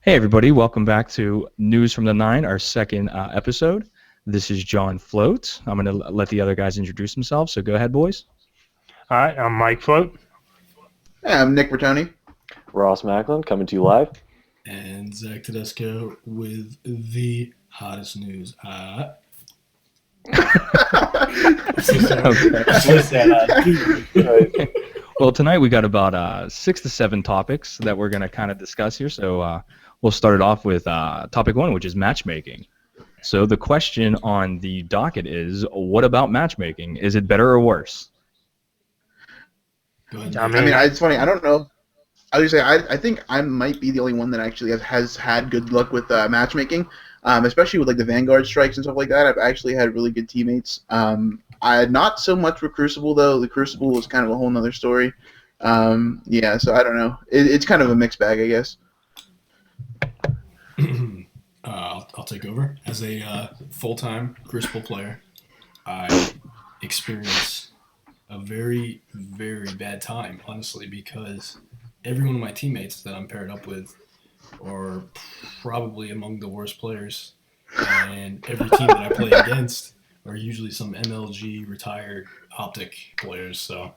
Hey everybody, welcome back to News from the Nine, our second episode. This is John Float. I'm going to let the other guys introduce themselves, so go ahead, boys. Hi, I'm Mike Float. Hey, I'm Nick Bertoni. Ross Macklin coming to you live. And Zach Tedesco with the hottest news. Well, tonight we got about 6 to 7 topics that we're going to kind of discuss here. So we'll start it off with topic 1, which is matchmaking. So the question on the docket is, what about matchmaking? Is it better or worse? Go ahead. I mean, it's funny. I don't know. I was gonna say I think I might be the only one that actually has had good luck with matchmaking, especially with like the Vanguard strikes and stuff like that. I've actually had really good teammates. I not so much with Crucible though. The Crucible was kind of a whole nother story. Yeah, so I don't know. It's kind of a mixed bag, I guess. I'll take over. As a full-time Crucible player, I experienced a very, very bad time, honestly, because every one of my teammates that I'm paired up with are probably among the worst players, and every team that I play against are usually some MLG retired Optic players. So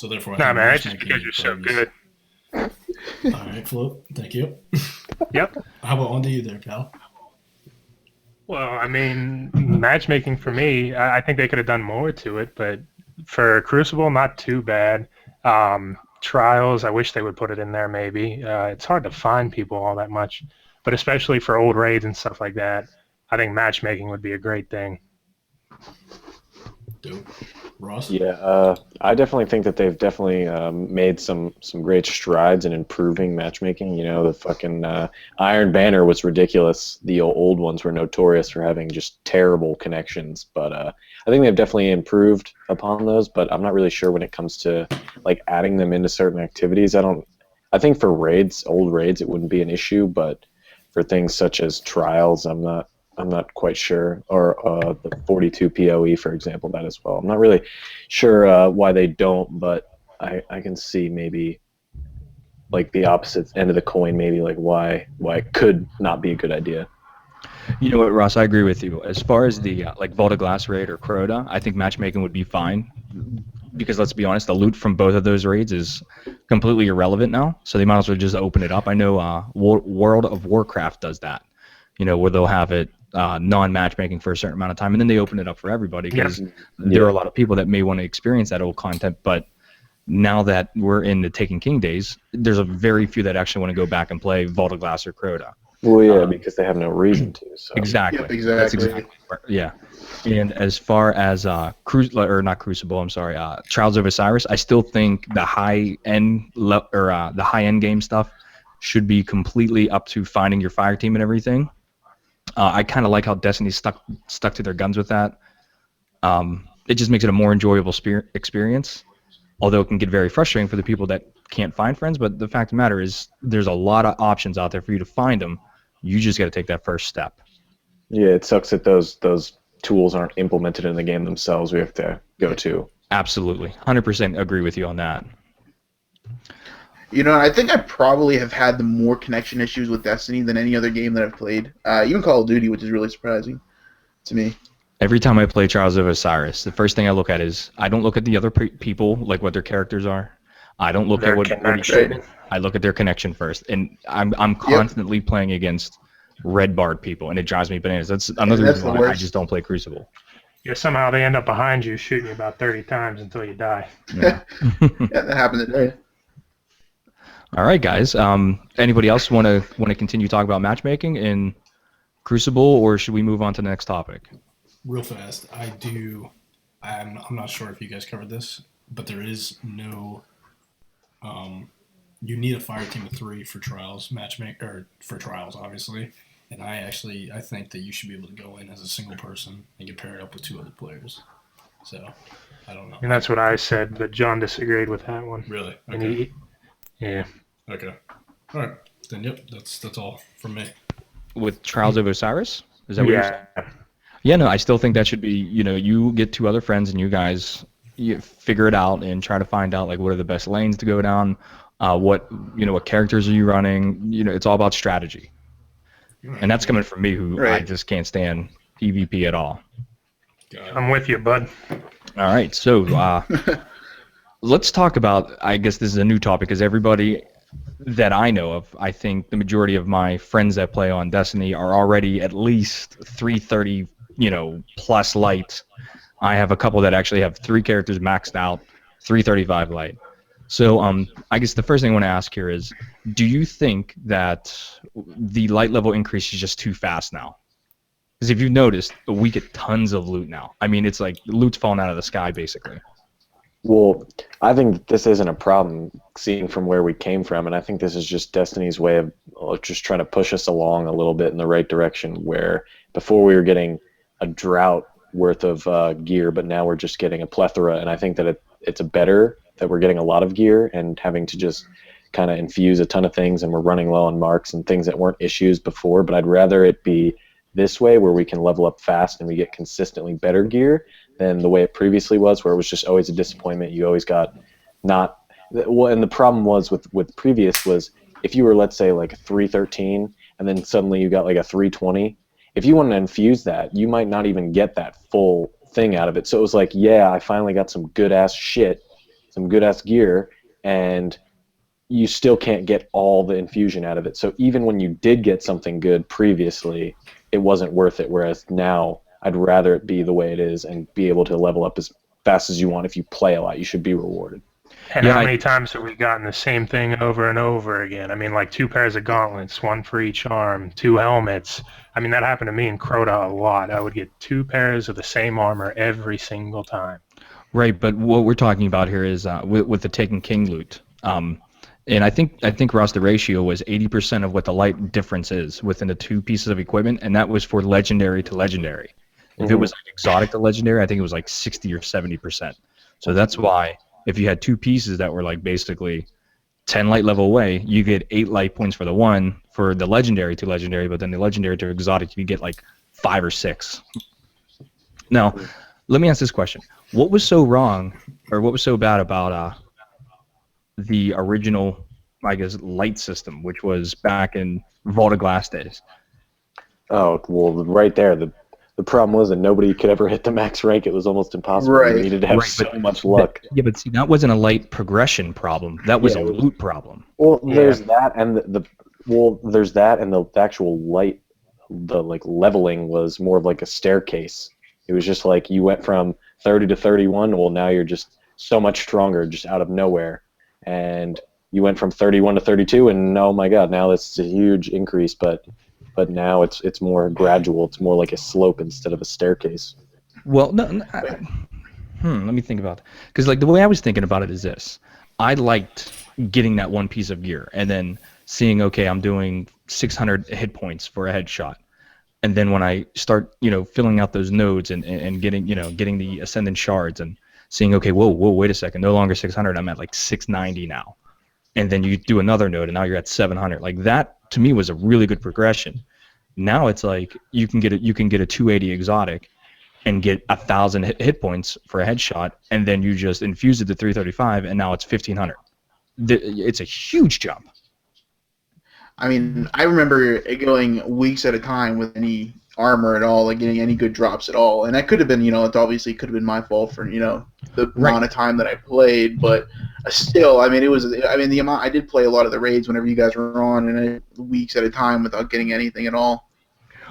therefore, Nah, man, it's just because you're so good. All right, Flo, thank you. Yep. How about on to you there, pal? Well, I mean, matchmaking for me, I think they could have done more to it, but for Crucible, not too bad. Trials, I wish they would put it in there maybe. It's hard to find people all that much, but especially for old raids and stuff like that, I think matchmaking would be a great thing. Dope. Ross? Yeah, I definitely think that they've definitely made some great strides in improving matchmaking. You know, the fucking Iron Banner was ridiculous. The old ones were notorious for having just terrible connections, but I think they've definitely improved upon those. But I'm not really sure when it comes to like adding them into certain activities. I think for raids, old raids, it wouldn't be an issue, but for things such as trials, I'm not quite sure, or the 42 PoE, for example, that as well. I'm not really sure why they don't, but I can see maybe like the opposite end of the coin, maybe like why it could not be a good idea. You know what, Ross, I agree with you. As far as the like Vault of Glass raid or Crota, I think matchmaking would be fine because let's be honest, the loot from both of those raids is completely irrelevant now, so they might as well just open it up. I know World of Warcraft does that, you know, where they'll have it non-matchmaking for a certain amount of time, and then they open it up for everybody because there are a lot of people that may want to experience that old content. But now that we're in the Taken King days, there's a very few that actually want to go back and play Vault of Glass or Crota. Well, yeah, because they have no reason to. So. Exactly. Yep, exactly. That's exactly. Yeah. And as far as Trials of Osiris, I still think the high end the high end game stuff should be completely up to finding your fire team and everything. I kind of like how Destiny stuck to their guns with that. It just makes it a more enjoyable experience, although it can get very frustrating for the people that can't find friends. But the fact of the matter is there's a lot of options out there for you to find them. You just got to take that first step. Yeah, it sucks that those tools aren't implemented in the game themselves. We have to go to. Absolutely. 100% agree with you on that. You know, I think I probably have had the more connection issues with Destiny than any other game that I've played. Even Call of Duty, which is really surprising to me. Every time I play Trials of Osiris, the first thing I look at is I don't look at the other people, like what their characters are. I don't look at what I look at their connection first, and I'm constantly playing against red barred people, and it drives me bananas. That's another reason why I just don't play Crucible. Yeah, somehow they end up behind you, shooting you about 30 times until you die. Yeah, yeah, that happened today. All right, guys. Anybody else want to continue talking about matchmaking in Crucible, or should we move on to the next topic? Real fast, I'm not sure if you guys covered this, but there is no. You need a fire team of 3 for trials, for trials, obviously. And I think that you should be able to go in as a single person and get paired up with 2 other players. So, I don't know. And that's what I said, but John disagreed with that one. Really? Okay. Yeah. Okay. All right. Then, yep, that's all from me. With Trials of Osiris? Is that what you're saying? Yeah, no, I still think that should be, you get 2 other friends and you guys figure it out and try to find out, like, what are the best lanes to go down, what characters are you running. It's all about strategy. And that's coming from me, who I Right. just can't stand PvP at all. I'm with you, bud. All right, so let's talk about, I guess this is a new topic, because everybody that I know of, I think the majority of my friends that play on Destiny are already at least 330, plus light. I have a couple that actually have 3 characters maxed out, 335 light. So I guess the first thing I want to ask here is, do you think that the light level increase is just too fast now? Because if you've noticed, we get tons of loot now. I mean, it's like loot's falling out of the sky, basically. Well, I think this isn't a problem, seeing from where we came from, and I think this is just Destiny's way of just trying to push us along a little bit in the right direction, where before we were getting a drought worth of gear, but now we're just getting a plethora, and I think that it's a better that we're getting a lot of gear and having to just kind of infuse a ton of things, and we're running low on marks and things that weren't issues before, but I'd rather it be this way, where we can level up fast and we get consistently better gear, than the way it previously was, where it was just always a disappointment. You always got not well, and the problem was with previous was, if you were, let's say, like a 313 and then suddenly you got like a 320, if you wanted to infuse that, you might not even get that full thing out of it. So it was like, yeah, I finally got some good ass shit, some good ass gear, and you still can't get all the infusion out of it. So even when you did get something good previously, it wasn't worth it. Whereas now, I'd rather it be the way it is and be able to level up as fast as you want. If you play a lot, you should be rewarded. And Yeah, how many times have we gotten the same thing over and over again? I mean, like 2 pairs of gauntlets, 1 for each arm, 2 helmets. I mean, that happened to me in Crota a lot. I would get 2 pairs of the same armor every single time. Right, but what we're talking about here is with the Taken King loot. And I think Ross, the ratio was 80% of what the light difference is within the 2 pieces of equipment, and that was for legendary to legendary. If it was like exotic to legendary, I think it was like 60 or 70%. So that's why if you had 2 pieces that were like basically 10 light level away, you get 8 light points for the one for the legendary to legendary, but then the legendary to exotic, you get like 5 or 6. Now, let me ask this question. What was so wrong, or what was so bad about the original, I guess, light system, which was back in Vault of Glass days? Oh, well, right there, the problem was that nobody could ever hit the max rank. It was almost impossible. Right. You needed to have Right, so but much luck. Yeah, but see, that wasn't a light progression problem. That was Yeah, a it was- loot problem. Well, Yeah. there's that, and there's that, and the actual light, the like leveling was more of like a staircase. It was just like you went from 30 to 31. Well, now you're just so much stronger, just out of nowhere, and you went from 31 to 32, and oh my god, now this is a huge increase. But now it's more gradual. It's more like a slope instead of a staircase. Well, no, let me think about that. Because like the way I was thinking about it is this: I liked getting that one piece of gear and then seeing, okay, I'm doing 600 hit points for a headshot, and then when I start, filling out those nodes and getting, getting the ascendant shards and seeing, okay, whoa, wait a second, no longer 600, I'm at like 690 now, and then you do another node and now you're at 700. Like that to me was a really good progression. Now it's like you can get a 280 exotic and get 1,000 hit points for a headshot, and then you just infuse it to 335, and now it's 1,500. It's a huge jump. I mean, I remember it going weeks at a time with any armor at all, like getting any good drops at all. And that could have been, it obviously could have been my fault for, the amount of time that I played. But still, I mean, the amount, I did play a lot of the raids whenever you guys were on, and weeks at a time without getting anything at all.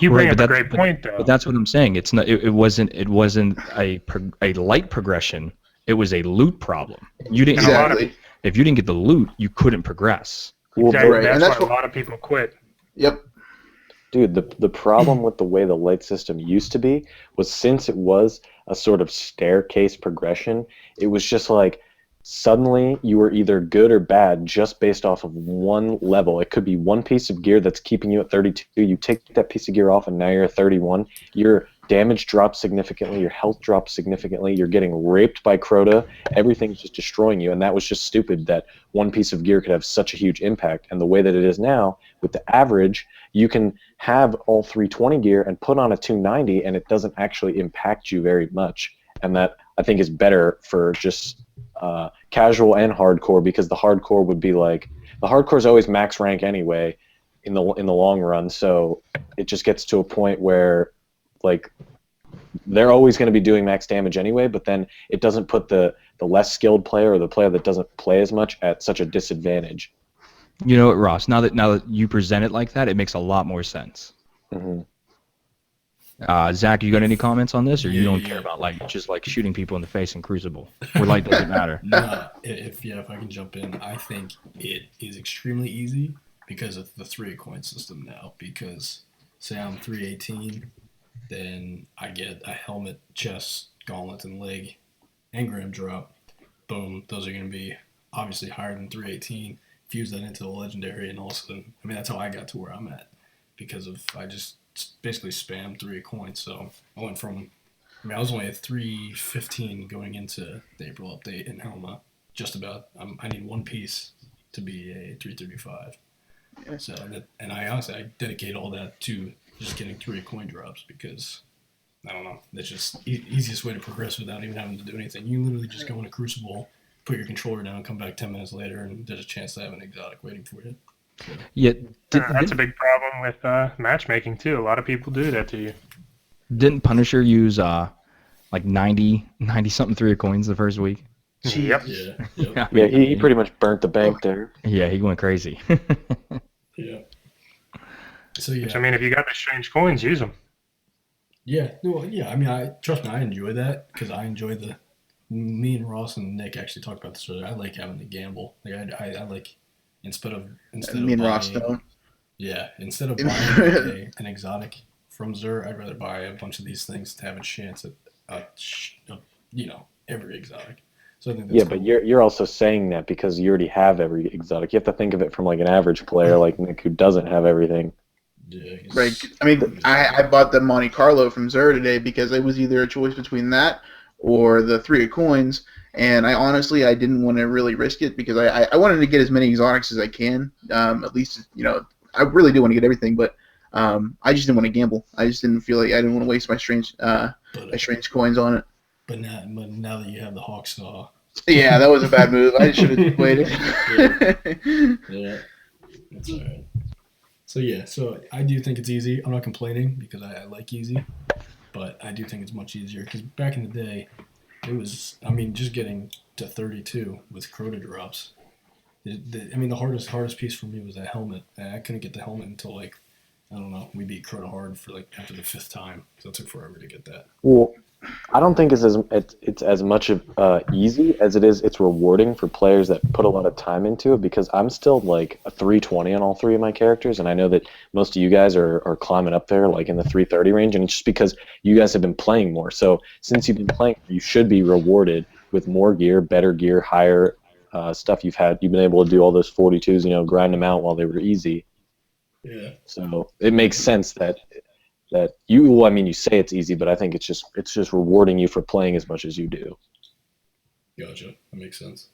You bring Right, up but a great point, though. But that's what I'm saying. It's not. It wasn't a light progression. It was a loot problem. You didn't. And a lot of- Exactly. If you didn't get the loot, you couldn't progress. Well, Exactly. right, and That's that's why what- a lot of people quit. Yep. Dude, the problem with the way the light system used to be was, since it was a sort of staircase progression, it was just like suddenly you were either good or bad just based off of one level. It could be one piece of gear that's keeping you at 32. You take that piece of gear off and now you're at 31. Your damage drops significantly. Your health drops significantly. You're getting raped by Crota. Everything's just destroying you. And that was just stupid that one piece of gear could have such a huge impact. And the way that it is now, with the average, you can have all 320 gear and put on a 290, and it doesn't actually impact you very much. And that, I think, is better for just casual and hardcore, because the hardcore would be like, the hardcore is always max rank anyway. in the long run. So it just gets to a point where like they're always going to be doing max damage anyway, but then it doesn't put the less skilled player or the player that doesn't play as much at such a disadvantage. You know what, Ross? Now that you present it like that, it makes a lot more sense. Mm-hmm. Zach, you got any comments on this, or you don't Yeah. care about like just like shooting people in the face in Crucible, where light doesn't matter? No, if I can jump in, I think it is extremely easy because of the 3-coin system now. Because say I'm 318, then I get a helmet, chest, gauntlet, and leg, engram drop. Boom, those are going to be obviously higher than 318. Fuse that into the legendary, and all of a sudden, I mean, that's how I got to where I'm at because of I just basically spammed 3 coins. So I went from, I mean, I was only at 315 going into the April update in Helma. Just about, I need one piece to be a 335. Yeah. So and I honestly I dedicate all that to just getting 3 coin drops because I don't know. That's just easiest way to progress without even having to do anything. You literally just go into Crucible, put your controller down, come back 10 minutes later, and there's a chance to have an exotic waiting for you. So, Yeah, That's a big problem with matchmaking too. A lot of people do that to you. didn't Punisher use like 90 something 3 coins the first week? Yep. yeah, I yep, Yeah, mean, he pretty much burnt the bank there. yeah, he went crazy. yeah. So yeah, Which, I mean, if you got the strange coins, use them. yeah, well, yeah. I mean, trust me, I enjoy that because I enjoy the. Me and Ross and Nick actually talked about this earlier. I like having the gamble. Like I like instead of Me and Ross buying, don't. yeah, instead of buying an exotic from Xur, I'd rather buy a bunch of these things to have a chance at every exotic. So I think that's Yeah, cool. but you're also saying that because you already have every exotic. You have to think of it from like an average player like Nick who doesn't have everything. Yeah, he's- Right. I mean, I bought the Monte Carlo from Xur today because it was either a choice between that or the 3 of coins, and I didn't want to really risk it because I wanted to get as many exotics as I can. At least, I really do want to get everything, but I just didn't want to gamble. I just didn't feel like I didn't want to waste my strange coins on it. But now that you have the Hawk Saw, Yeah, that was a bad move. I should have waited. yeah, that's all right. So yeah, so I do think it's easy. I'm not complaining because I like easy, but I do think it's much easier because back in the day, it was. I mean, just getting to 32 with Crota drops. The hardest piece for me was that helmet. I couldn't get the helmet until like I don't know. We beat Crota hard for like after the 5th time, so it took forever to get that. Well, I don't think it's as much of easy as it's rewarding for players that put a lot of time into it because I'm still like a 320 on all 3 of my characters, and I know that most of you guys are climbing up there like in the 330 range, and it's just because you guys have been playing more. So since you've been playing, you should be rewarded with more gear, better gear, higher stuff you've been able to do all those 42s, grind them out while they were easy. Yeah. So it makes sense that you say it's easy, but I think it's just rewarding you for playing as much as you do. Gotcha. That makes sense.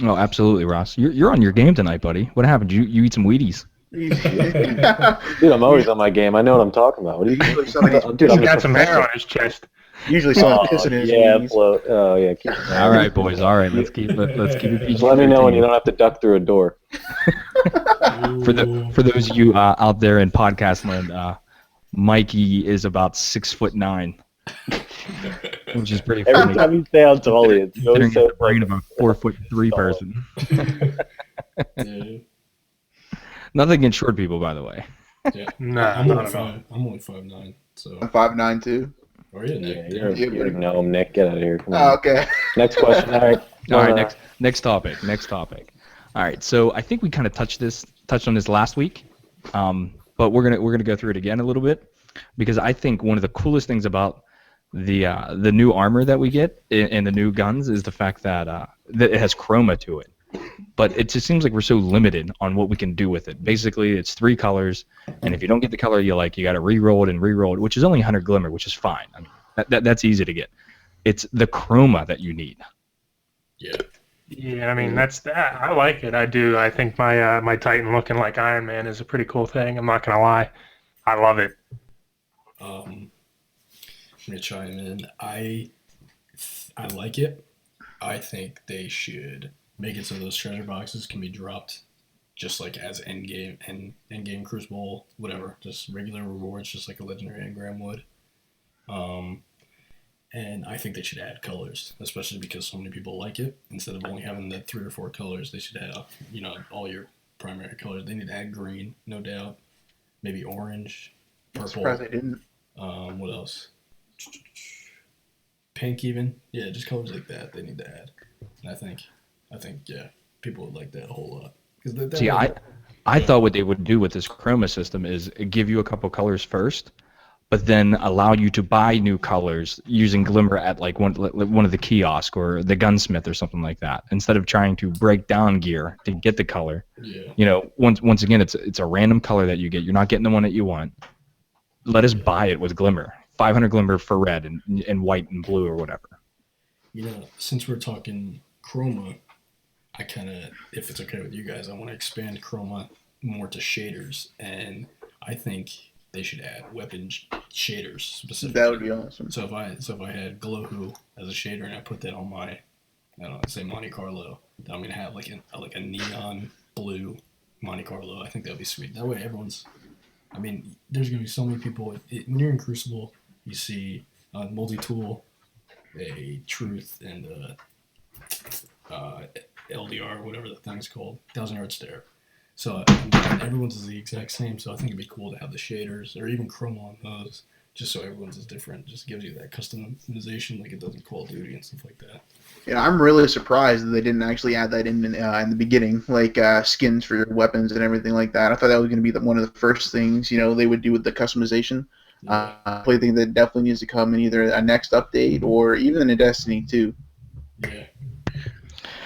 Oh, absolutely, Ross. You're on your game tonight, buddy. What happened? You eat some Wheaties? Dude, I'm always on my game. I know what I'm talking about. What do you Usually somebody's, Dude, He's I'm a got some hair professional. on his chest. usually someone pissing in his yeah, knees. float. Oh yeah. Keep All right, boys. All right, let's keep it PG. Just let me know when you don't have to duck through a door. For those of you out there in podcast land, Mikey is about 6'9", which is pretty Every funny. time you say how tall he is, you Considering always say he's the brain of a 4'3" person. Yeah. Nothing against short people, by the way. Yeah. No, I'm not only at all. 5. I'm only 5'9". So. I'm 5'9" too. Or yeah, Nick. Yeah, Yeah, you're no Nick. Get out of here. Come Oh, on. okay. Next question. All right. All right, next topic. All right, so I think we kind of touched on this last week, but we're gonna go through it again a little bit because I think one of the coolest things about the new armor that we get and the new guns is the fact that that it has chroma to it. But it just seems like we're so limited on what we can do with it. Basically, it's 3 colors, and if you don't get the color you like, you got to re-roll it, which is only 100 glimmer, which is fine. I mean, that's easy to get. It's the chroma that you need. Yeah. Yeah, I mean that's that. I like it. I do. I think my Titan looking like Iron Man is a pretty cool thing. I'm not gonna lie. I love it. I'm gonna chime in. I like it. I think they should make it so those treasure boxes can be dropped just like as end game and end game Crucible, whatever, just regular rewards, just like a legendary engram would. And I think they should add colors, especially because so many people like it. Instead of only having the 3 or 4 colors, they should have, all your primary colors. They need to add green, no doubt. Maybe orange, I'm purple. surprised they didn't. What else? Pink, even. Yeah, just colors like that. They need to add. And I think, yeah, people would like that a whole lot. See, I thought what they would do with this chroma system is give you a couple colors first, but then allow you to buy new colors using Glimmer at like one of the kiosk or the gunsmith or something like that. Instead of trying to break down gear to get the color, once again, it's a random color that you get. You're not getting the one that you want. Let us buy it with Glimmer. 500 Glimmer for red and white and blue or whatever. Since we're talking chroma, I kind of, if it's okay with you guys, I want to expand chroma more to shaders, and I think they should add weapon shaders specifically. That would be awesome. So if I had Glowhoo as a shader and I put that on my, I don't know, say Monte Carlo, then I'm gonna have like a neon blue Monte Carlo. I think that'd be sweet. That way everyone's, there's gonna be so many people. When you're in Crucible, you see multi-tool, a Truth, and LDR, whatever the thing's called, 1,000 Yard Stare. So everyone's is the exact same. So I think it'd be cool to have the shaders or even chroma on those, just so everyone's is different. Just gives you that customization like it does in Call of Duty and stuff like that. Yeah, I'm really surprised that they didn't actually add that in the beginning, like skins for your weapons and everything like that. I thought that was going to be one of the first things they would do with the customization. Yeah. I think that definitely needs to come in either a next update or even in Destiny 2. Yeah.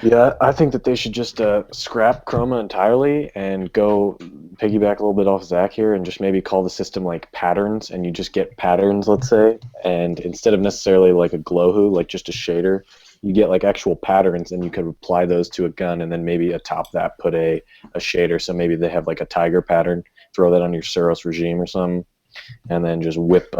Yeah, I think that they should just scrap chroma entirely and go piggyback a little bit off Zach here and just maybe call the system like patterns, and you just get patterns, let's say, and instead of necessarily like a Glowhoo, like just a shader, you get like actual patterns, and you could apply those to a gun, and then maybe atop that put a shader. So maybe they have like a tiger pattern, throw that on your Suros regime or something, and then just whip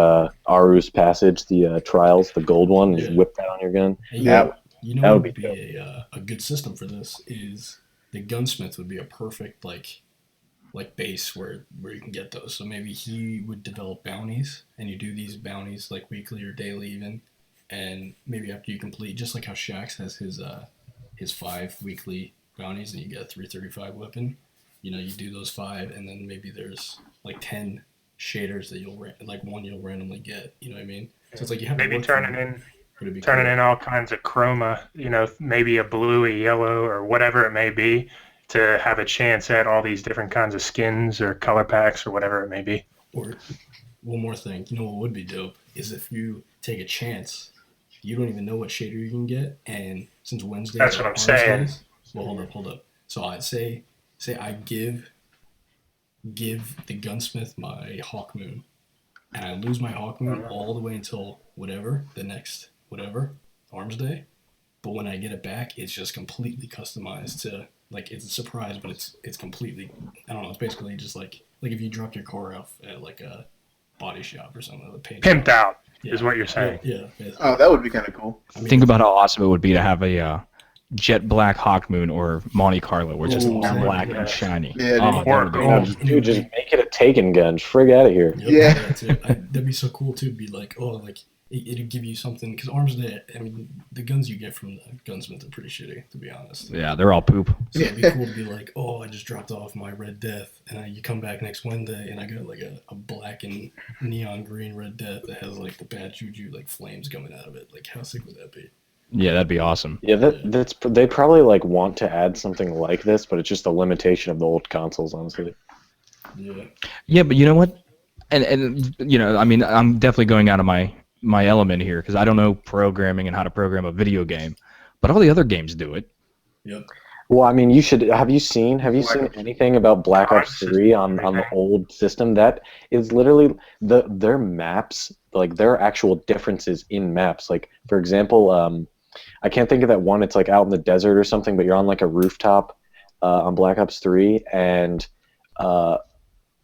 Aru's Passage, the Trials, the gold one, and just whip that on your gun. Hey, Yeah. What would be a good system for this is the gunsmith would be a perfect like base where you can get those. So maybe he would develop bounties, and you do these bounties like weekly or daily even, and maybe after you complete, just like how Shax has his 5 weekly bounties and you get a 335 weapon, you do those 5, and then maybe there's like 10 shaders that you'll randomly get. You know what I mean? So it's like you have Maybe to turning in all kinds of chroma, maybe a blue, a yellow, or whatever it may be, to have a chance at all these different kinds of skins or color packs or whatever it may be. Or one more thing, what would be dope is if you take a chance, you don't even know what shader you can get, and since Wednesday, that's what I'm saying. Well, hold up. So I'd say I give the gunsmith my Hawk Moon, and I lose my Hawk Moon all the way until the next Arms Day. But when I get it back, it's just completely customized to, like, it's a surprise, but it's completely, I don't know, it's basically just like if you dropped your car off at like a body shop or something, the paint pimped out is what you're saying. Yeah. Oh, that would be kind of cool. Think about how awesome it would be to have a jet black Hawk Moon or Monte Carlo, where it's just black and shiny. Yeah, dude, just make it a Taken gun. Frig out of here. Yep, yeah. That'd be so cool too. Be like, it'd give you something, because Arms Day, the guns you get from the gunsmith are pretty shitty, to be honest. Yeah, they're all poop. So it'd be cool to be like, I just dropped off my Red Death, and you come back next Wednesday, and I got like a black and neon green Red Death that has like the bad juju like flames coming out of it. Like, how sick would that be? Yeah, that'd be awesome. Yeah, that's they probably like want to add something like this, but it's just a limitation of the old consoles, honestly. Yeah. Yeah, but you know what? And I'm definitely going out of my element here because I don't know programming and how to program a video game, but all the other games do it. Yep. Well, you should. Have you seen anything about Black Ops 3 on the old system? That is literally their maps, like their actual differences in maps. Like, for example, I can't think of that one. It's like out in the desert or something, but you're on like a rooftop on Black Ops 3, and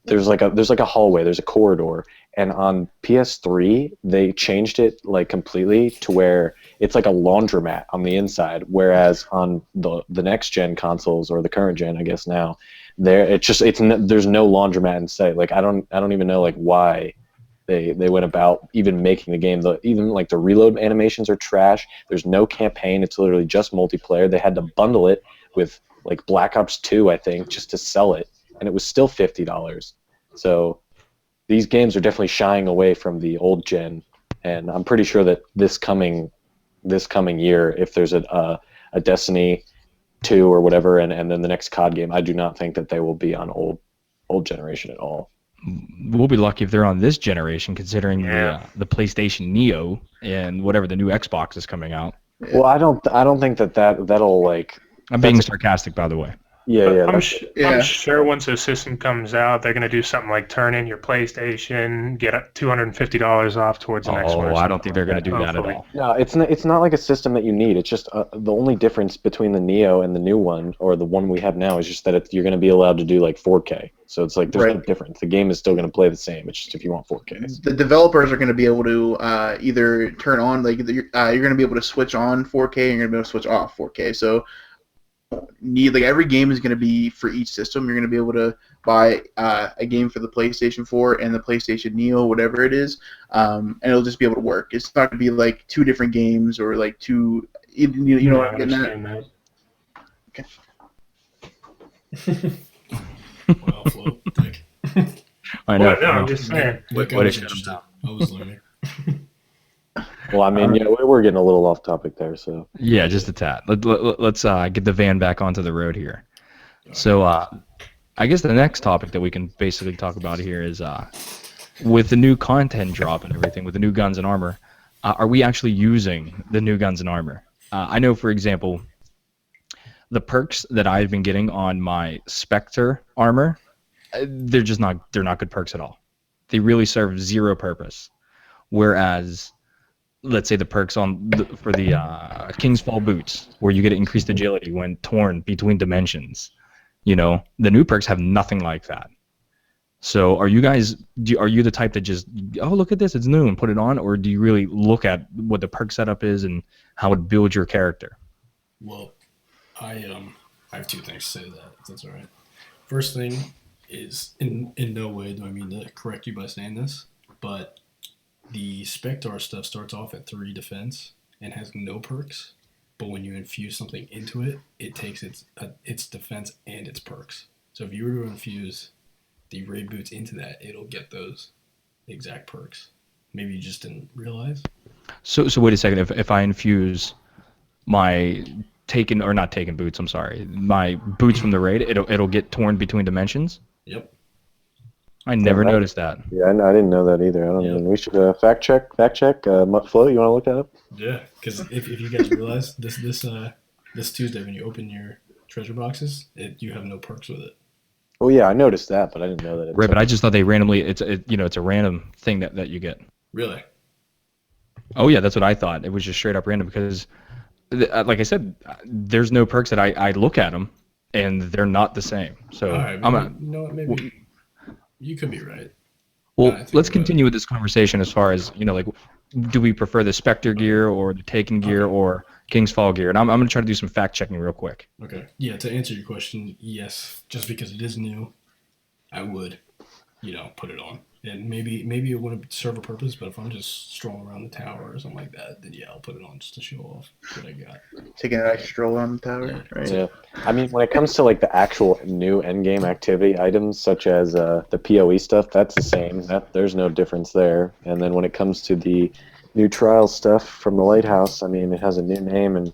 there's like a hallway, there's a corridor, and on PS3 they changed it like completely to where it's like a laundromat on the inside, whereas on the next gen consoles, or the current gen I guess now, there's no laundromat in sight. Like I don't even know like why they went about even making the game. Even like the reload animations are trash. There's no campaign. It's literally just multiplayer. They had to bundle it with like Black Ops 2, I think, just to sell it, and it was still $50. So these games are definitely shying away from the old gen, and I'm pretty sure that this coming year, if there's a Destiny 2 or whatever, and then the next COD game, I do not think that they will be on old generation at all. We'll be lucky if they're on this generation, considering Yeah. the PlayStation Neo and whatever the new Xbox is coming out. Well, I don't think that'll like. I'm being sarcastic, by the way. Yeah, I'm Yeah. sure once the system comes out, they're going to do something like turn in your PlayStation, get $250 off towards the next one. Oh, I don't think they're going to do that at Hopefully. all. No, it's not like a system that you need. It's just the only difference between the Neo and the new one, or the one we have now, is just that you're going to be allowed to do like 4K. So it's like there's no Right. difference. The game is still going to play the same. It's just if you want 4K. The developers are going to be able to either turn on, like you're going to be able to switch on 4K, and you're going to be able to switch off 4K. So every game is going to be for each system. You're going to be able to buy a game for the PlayStation 4 and the PlayStation Neo, whatever it is, and it'll just be able to work. It's not going to be like two different games, or like two. You know what I I'm getting at? understand that. Well, Flo, dick. I know. Well, no, I'm just saying. Like, I What was it- interested. I was learning. Well, I mean, yeah, we're getting a little off topic there. So Yeah, just a tad. Let's get the van back onto the road here. So I guess the next topic that we can basically talk about here is with the new content drop and everything, with the new guns and armor, are we actually using the new guns and armor? I know, for example, the perks that I've been getting on my Spectre armor, they're not good perks at all. They really serve zero purpose. Whereas, let's say the perks for the King's Fall boots, where you get increased agility when torn between dimensions, the new perks have nothing like that. So are you the type that just, oh, look at this, it's new, and put it on, or do you really look at what the perk setup is and how it builds your character? Well, I have two things to say to that, if that's all right. First thing is, in no way do I mean to correct you by saying this, but the Spectre stuff starts off at 3 defense and has no perks, but when you infuse something into it, it takes its defense and its perks. So if you were to infuse the raid boots into that, it'll get those exact perks. Maybe you just didn't realize. So wait a second. If I infuse my not taken boots, I'm sorry, my boots from the raid, it'll get torn between dimensions. Yep. I never noticed that. yeah, I didn't know that either. I don't even. We should fact check. Flo, you want to look that up? Yeah, because if you guys realize this Tuesday when you open your treasure boxes, you have no perks with it. Oh yeah, I noticed that, but I didn't know that. Right, but I just thought they randomly. It's a random thing that you get. Really? Oh yeah, that's what I thought. It was just straight up random because, like I said, there's no perks that I look at them and they're not the same. So All right, maybe you could be right. Well, I think let's about continue with this conversation as far as, like, do we prefer the Spectre gear or the Taken gear or King's Fall gear? And I'm going to try to do some fact checking real quick. Okay. Yeah, to answer your question, yes, just because it is new, I would, put it on. And maybe it wouldn't serve a purpose, but if I'm just strolling around the tower or something like that, then yeah, I'll put it on just to show off what I got. Taking a nice stroll on the tower, Yeah. right? Yeah, I mean, when it comes to like the actual new endgame activity items, such as the PoE stuff, that's the same. There's no difference there. And then when it comes to the new trial stuff from the Lighthouse, I mean, it has a new name and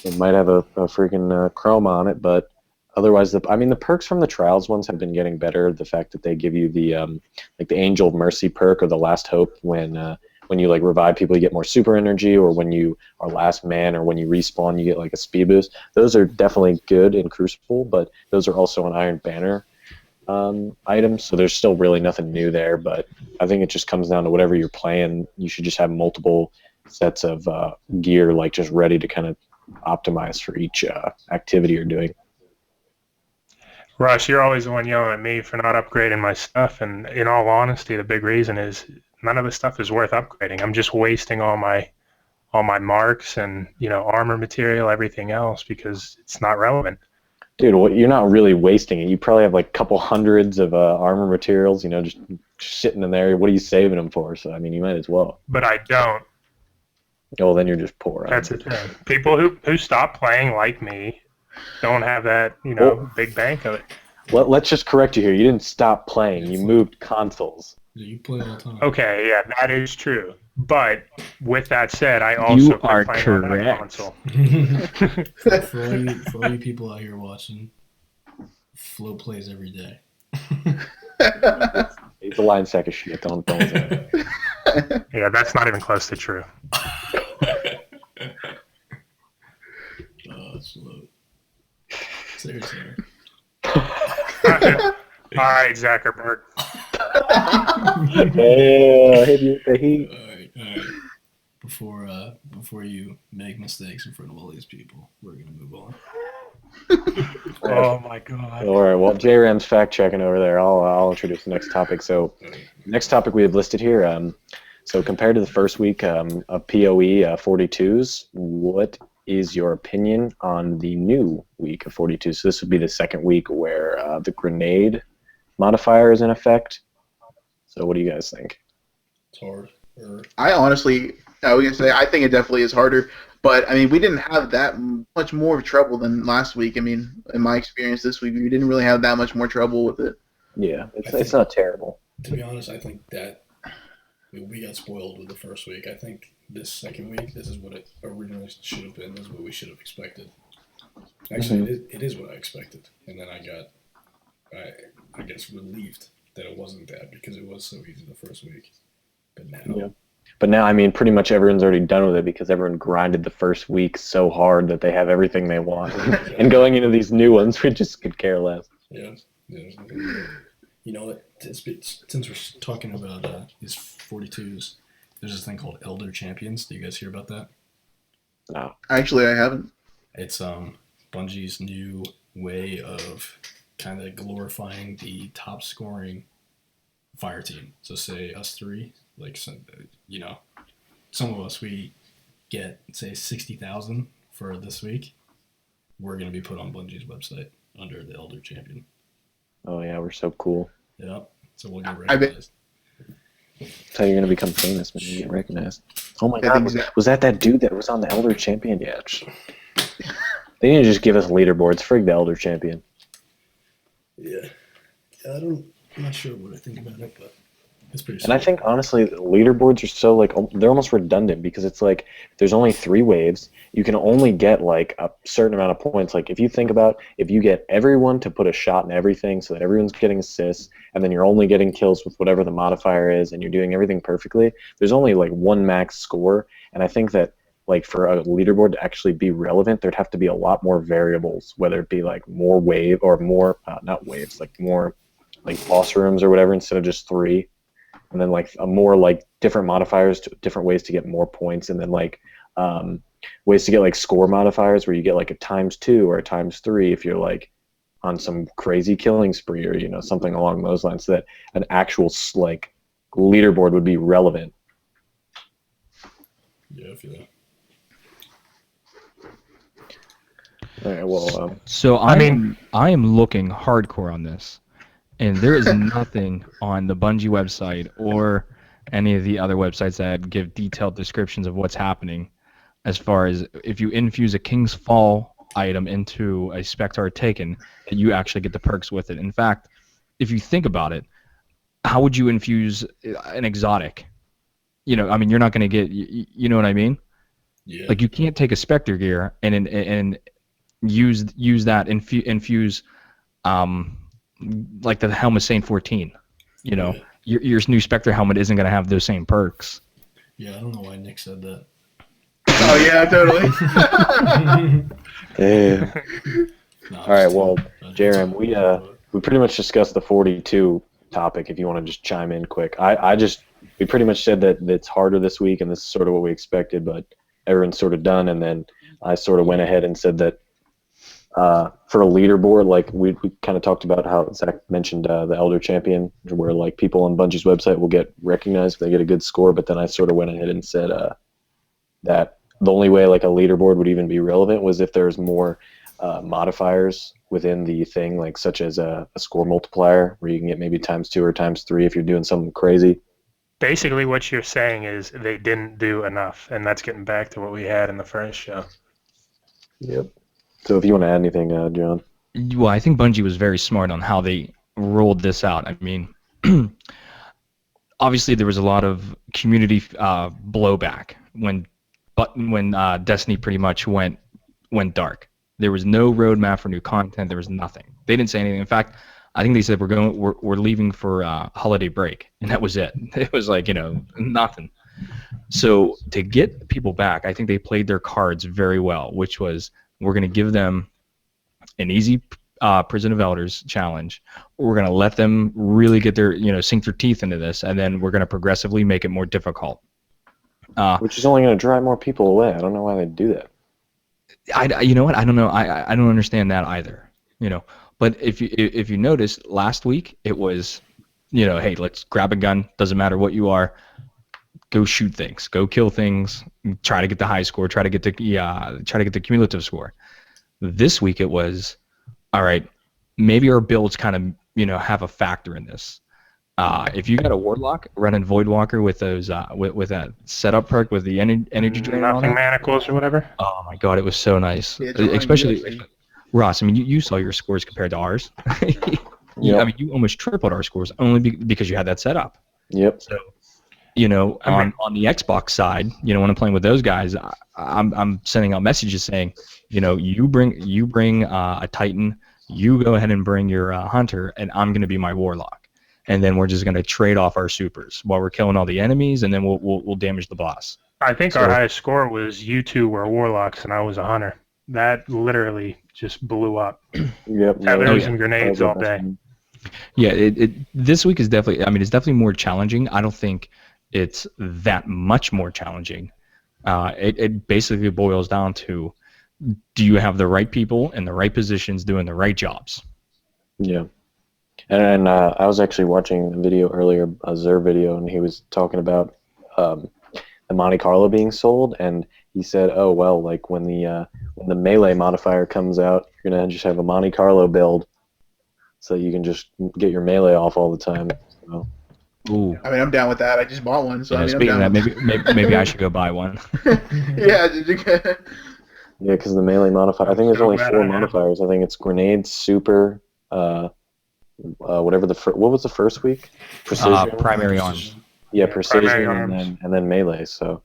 it might have a freaking chrome on it, but otherwise, the perks from the trials ones have been getting better. The fact that they give you the like the Angel of Mercy perk or the Last Hope when you like revive people, you get more super energy, or when you are last man, or when you respawn, you get like a speed boost. Those are definitely good in Crucible, but those are also an Iron Banner items, so there's still really nothing new there. But I think it just comes down to whatever you're playing. You should just have multiple sets of gear, like just ready to kind of optimize for each activity you're doing. Russ, you're always the one yelling at me for not upgrading my stuff, and in all honesty, the big reason is none of the stuff is worth upgrading. I'm just wasting all my marks and armor material, everything else because it's not relevant. Dude, you're not really wasting it. You probably have like a couple hundreds of armor materials, just sitting in there. What are you saving them for? So, I mean, you might as well. But I don't. Oh, then you're just poor. That's the thing. People who stop playing like me don't have that, big bank of it. Let's just correct you here. You didn't stop playing. You moved consoles. Yeah, you play all the time. Okay, yeah, that is true. But with that said, I also are quit playing on that correct. console. For all you people out here watching, Flo plays every day. He's a lying sack of shit. Don't say it. Yeah, that's not even close to true. Oh, Flo. Seriously. All right, Zuckerberg. Yeah, hit you with the heat. All right. Before you make mistakes in front of all these people, we're gonna move on. Oh my God. All right. Well, JRam's fact checking over there. I'll introduce the next topic. So, next topic we have listed here. So compared to the first week of PoE 42s, what is your opinion on the new week of 42? So this would be the second week where the grenade modifier is in effect. So what do you guys think? It's hard. I honestly, we can say I think it definitely is harder. But I mean, we didn't have that much more trouble than last week. I mean, in my experience this week, we didn't really have that much more trouble with it. Yeah, it's not terrible. To be honest, I think that we got spoiled with the first week. I think this second week, this is what it originally should have been. This is what we should have expected. Actually, it is what I expected. And then I got, I guess, relieved that it wasn't that because it was so easy the first week. But now... Yeah. But now, I mean, pretty much everyone's already done with it because everyone grinded the first week so hard that they have everything they want. And going into these new ones, we just could care less. Yeah. You know, since we're talking about these 42s, there's this thing called Elder Champions. Do you guys hear about that? No. Actually, I haven't. It's Bungie's new way of kind of glorifying the top scoring fire team. So say us three, like some of us, we get say 60,000 for this week. We're gonna be put on Bungie's website under the Elder Champion. Oh yeah, we're so cool. Yeah, so we'll get recognized. That's how you're gonna become famous when you get recognized. Oh my God, was that dude that was on the Elder Champion? Yeah. They need to just give us leaderboards. Frig the Elder Champion. Yeah, I'm not sure what I think about it, but it's pretty. And I think honestly, leaderboards are so they're almost redundant because it's like there's only 3 waves. You can only get like a certain amount of points. Like if you think about if you get everyone to put a shot in everything, so that everyone's getting assists, and then you're only getting kills with whatever the modifier is, and you're doing everything perfectly. There's only like one max score, and I think that like for a leaderboard to actually be relevant, there'd have to be a lot more variables, whether it be like more wave or more not waves, like more like boss rooms or whatever instead of just 3. And then like a more like different modifiers, different ways to get more points, and then like ways to get like score modifiers where you get like a ×2 or a ×3 if you're like on some crazy killing spree or something along those lines, so that an actual like leaderboard would be relevant. Yeah, I feel that. All right, well, So I am looking hardcore on this. And there is nothing on the Bungie website or any of the other websites that give detailed descriptions of what's happening as far as if you infuse a King's Fall item into a Spectre Taken, that you actually get the perks with it. In fact, if you think about it, how would you infuse an exotic? You're not going to get, you know what I mean? Yeah. Like you can't take a Spectre gear and use that, infuse like the helmet Saint 14, Yeah. your new Spectre helmet isn't going to have those same perks. Yeah, I don't know why Nick said that. Oh yeah, totally. yeah. No, All right, well, JRam, we pretty much discussed the 42 topic. If you want to just chime in quick, we pretty much said that it's harder this week, and this is sort of what we expected, but everyone's sort of done. And then I sort of went ahead and said that for a leaderboard, like we kind of talked about how Zach mentioned the Elder Champion, where like people on Bungie's website will get recognized if they get a good score. But then I sort of went ahead and said that the only way like a leaderboard would even be relevant was if there's more modifiers within the thing, like such as a score multiplier, where you can get maybe ×2 or ×3 if you're doing something crazy. Basically, what you're saying is they didn't do enough, and that's getting back to what we had in the first show. Yep. So if you want to add anything, John. Well, I think Bungie was very smart on how they rolled this out. I mean, obviously there was a lot of community blowback when Destiny pretty much went dark. There was no roadmap for new content. There was nothing. They didn't say anything. In fact, I think they said we're leaving for holiday break, and that was it. It was like, nothing. So to get people back, I think they played their cards very well, which was we're going to give them an easy Prison of Elders challenge. We're going to let them really get their, sink their teeth into this, and then we're going to progressively make it more difficult. Which is only going to drive more people away. I don't know why they'd do that. You know what? I don't know. I don't understand that either. But if you notice, last week it was, hey, let's grab a gun. Doesn't matter what you are. Go shoot things. Go kill things. Try to get the high score. Try to get the cumulative score. This week it was, all right, maybe our builds kind of have a factor in this. If you got a warlock running Voidwalker with those with that setup perk with the energy drain on Nothing it, manacles or whatever. oh my god, it was so nice. Yeah, it's Especially Ross. I mean, you saw your scores compared to ours. Yep. I mean, you almost tripled our scores only because you had that set up. Yep. So, on the Xbox side, when I'm playing with those guys, I'm sending out messages saying, you bring a Titan, you go ahead and bring your Hunter, and I'm going to be my Warlock, and then we're just going to trade off our supers while we're killing all the enemies, and then we'll damage the boss. I think our highest score was you two were warlocks and I was a hunter. That literally just blew up. Yep. Feathers and grenades all day. Yeah, this week is definitely. I mean, it's definitely more challenging. I don't think it's that much more challenging. It basically boils down to, do you have the right people in the right positions doing the right jobs? Yeah. And I was actually watching a video earlier, a Zer video, and he was talking about the Monte Carlo being sold, and he said, "Oh well, like when the melee modifier comes out, you're gonna just have a Monte Carlo build, so you can just get your melee off all the time." So. Ooh. I mean, I'm down with that. I just bought one, so Yeah, I'm speaking down of that, with maybe I should go buy one. Yeah, did you get? Yeah, because the melee modifier, I think there's So only glad 4 I have. modifiers. I think it's grenade, super, whatever what was the first week? Precision. Primary arms. Yeah, Yeah, precision, primary and then melee. So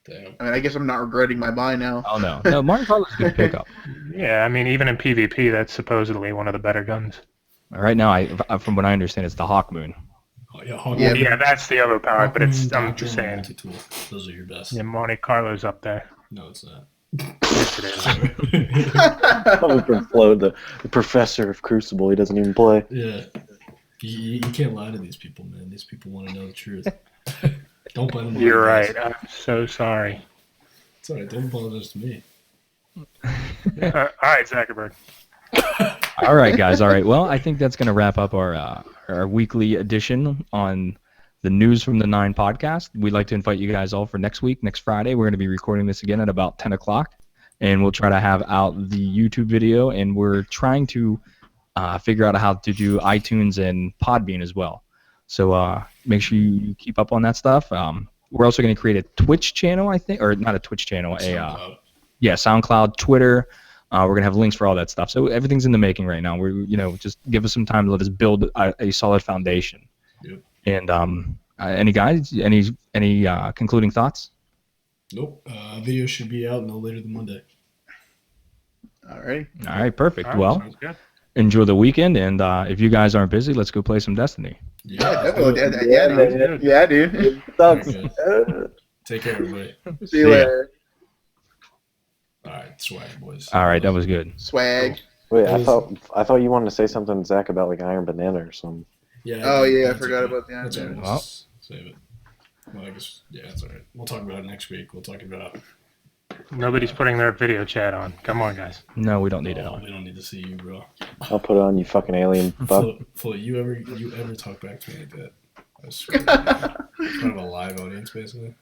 Damn. I mean, I guess I'm not regretting my buy now. Oh no, Monte Carlo's a good pickup. Yeah, I mean, even in PvP, that's supposedly one of the better guns. Right now, from what I understand, it's the Hawk Moon. Oh, yeah, Hawk Yeah, Moon, Yeah, that's the overpowered, but it's, I'm Doctrine, just saying, Multi-tool. Those are your best. yeah, Monte Carlo's up there. No, it's not. Yes, it is. coming from Flo, the professor of Crucible, he doesn't even play. Yeah. You can't lie to these people, man. These people want to know the truth. Don't blame them. on You're you guys. right. I'm so sorry. It's all right. Don't apologize to me. All right, Zuckerberg. All right, guys. All right. Well, I think that's going to wrap up our weekly edition on the News from the 9 podcast. We'd like to invite you guys all for next week, next Friday. We're going to be recording this again at about 10 o'clock, and we'll try to have out the YouTube video, and we're trying to figure out how to do iTunes and Podbean as well. So make sure you keep up on that stuff. We're also going to create a Twitch channel, I think, or not a Twitch channel, SoundCloud. SoundCloud, Twitter. We're going to have links for all that stuff. So everything's in the making right now. We're, just give us some time to let us build a solid foundation. Yep. And any guys, any concluding thoughts? Nope. Video should be out no later than Monday. All right. All right, perfect. All right, Well, sounds good. enjoy the weekend, and if you guys aren't busy, let's go play some Destiny. Yeah, let's definitely. do it. Yeah, dude. Yeah, dude. Sucks. Take care, everybody. See you See ya. later. All right, swag, boys. All right, that was good. Swag. Wait, I thought you wanted to say something, Zach, about like Iron Banana or something. Yeah. Oh, yeah, I that's forgot okay. about the Iron That's all right. Banana. Let's just save it. Well, I guess, yeah, that's all right. We'll talk about it next week. We'll talk about Nobody's putting their video chat on. Come on, guys. No, we don't need it Oh, on. we don't need to see you, bro. I'll put it on, you fucking alien fuck. Flo, you ever talk back to me like that? I swear to God. In front of a live audience, basically.